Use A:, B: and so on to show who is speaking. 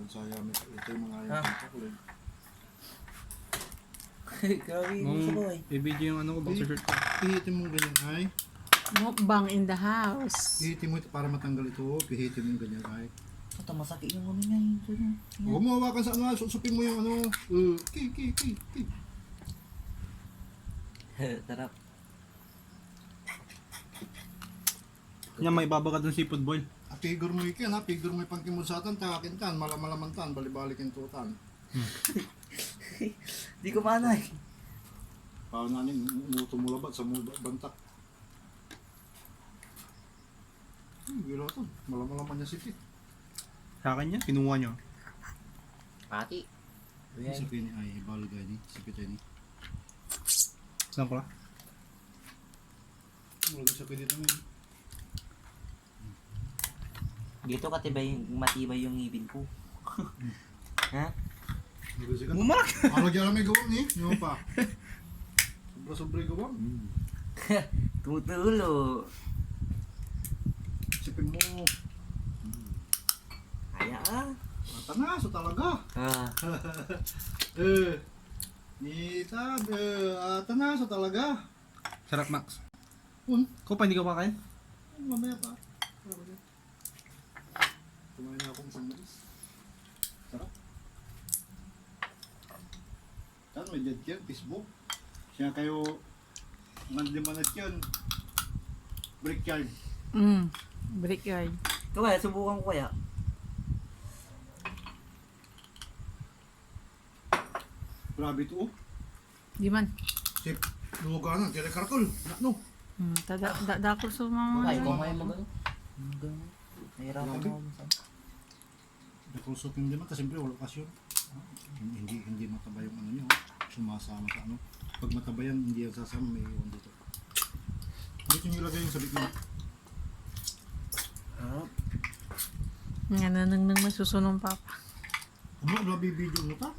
A: Saya ito yung mga
B: Ah.
A: yung chocolate.
B: Grabe yung gusto ko eh.
C: I-video yung ano ko, boxer shirt ko.
A: Pihitin mo ganyan ay.
D: Mukbang in the house.
A: Pihitin mo ito para matanggal ito. Pihitin mo ganyan ay.
B: Ito masakit yung ano niya yun.
A: Huwag mo hawakan sa ano, susupin mo yung ano. Ki.
B: Tarap.
C: Yan, may babagat ng seafood boil.
A: Figure mo ikin ha, figure mo yung pangkimusatan, takakin tan, malamalaman tan, balibalikin tutan.
B: Di ko maanay.
A: Paano nanin, tumulabat sa bantak. Gila to, malamalaman niya sipit.
C: Sa akin yan, kinuha nyo.
B: Pati.
A: Sipit ni ay, baligay ni, sipit ay ni.
C: Saan ko lang?
A: Wala ka sipit dito ngayon.
B: Dito matibay yung ngipin ko. Ha?
A: Nagasikat.
C: Bumalak!
A: Lagyan lang may gawang ni, yung pa. Sobra-sobra yung gawang.
B: Tumutulo.
A: Sipin mo.
B: Kaya ah.
A: Matanaso talaga.
B: Ah.
A: Nita, tanaso talaga.
C: Sarap, Max.
A: Kung
C: Ko pa, hindi ka pa kain?
A: mamaya pa. Kumain na akong sandwich. Sarap. Saan may dead yan? Facebook? Siya kayo mandimanat yun. Brickyard.
D: Brickyard.
B: Ito kaya, subukan ko kaya.
A: Grabe ito oh.
D: Di man.
A: Sip, luganan, tira kartol. No.
D: Dako sa mga...
B: Ay, kumain mo gano'n. Nahirapan
A: Grabe.
B: mo. Minsan.
A: Nakusok yung naman kasi siyempre wala okasyon. Hindi mataba yung ano niyo. Sumasama sa ano. Pag mataba yan, hindi yan sasama, may iwan dito. Dito nyo ilagay yung sabit mo.
B: Ah.
D: Nga nang masusunong papa.
A: Ano, wala bibidyo mo ta?